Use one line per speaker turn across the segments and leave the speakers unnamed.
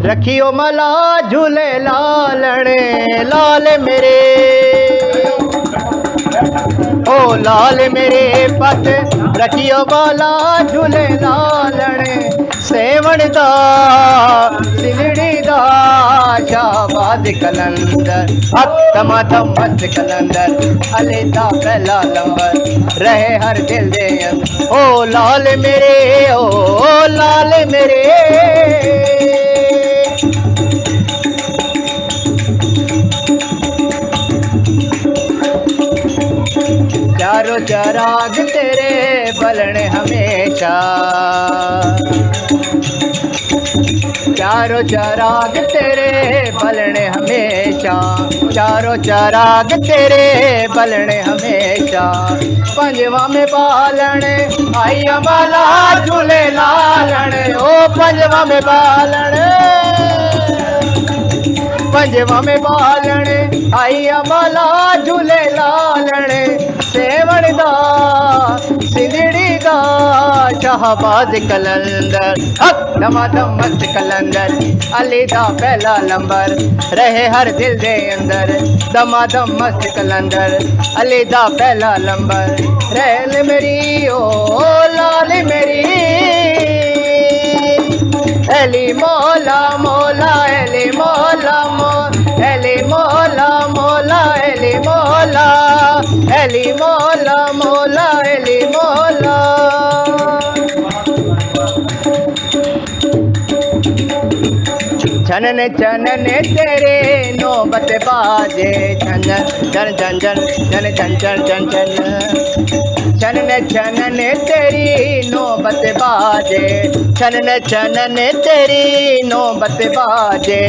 रखियो मला झूले लालने लाल मेरे ओ लाल मेरे पत रखियो मला झूले लालने सेवण दा सिलड़ी दा शाहबाद कलंदर दमादम मस्त कलंदर अली दा पहला लंबर रहे हर दिल दे अंदर ओ लाल मेरे ओ लाल मेरे चारों चराग तेरे बलने हमेशा चारों चराग तेरे बलने हमेशा चारों चराग तेरे बलने हमेशा पंजवा में बालने आई अमला झूले लालने ओ पंजवा में बालने पंजवा में बालने आई अमला झूले लालने सेवण दा सिंधड़ी दा शाहबाद कलंदर दमादम मस्त कलंदर अली दा पहला लंबर रहे हर दिल दे अंदर दमादम मस्त कलंदर अली दा पहला लंबर रहल मेरी ओ लाल मेरी एली मौला मौला एली मौला एली मौला मौला एली मौला एली मौला मौला एली मौला छनने छनने तेरे नौबत बाजे छन छन छन छन छन छन छन छन छन छनने छनने तेरी नौबत बाजे छनने छनने तेरी नौबत बाजे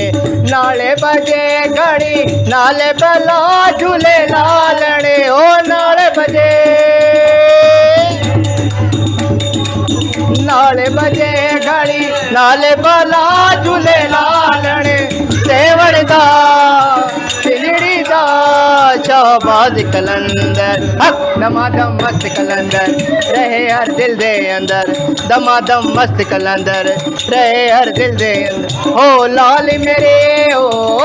नाले बजे घड़ी नाले बला झूले लालने ओ नाले बजे नाले बजे घड़ी नाले बला झूले लालने सेवण दा सिलड़ी दा शाहबाद कलंदर दमादम मस्त कलंदर रहे हर दिल दे अंदर दमादम मस्त कलंदर रहे हर दिल दे अंदर ओ लाल मेरे ओ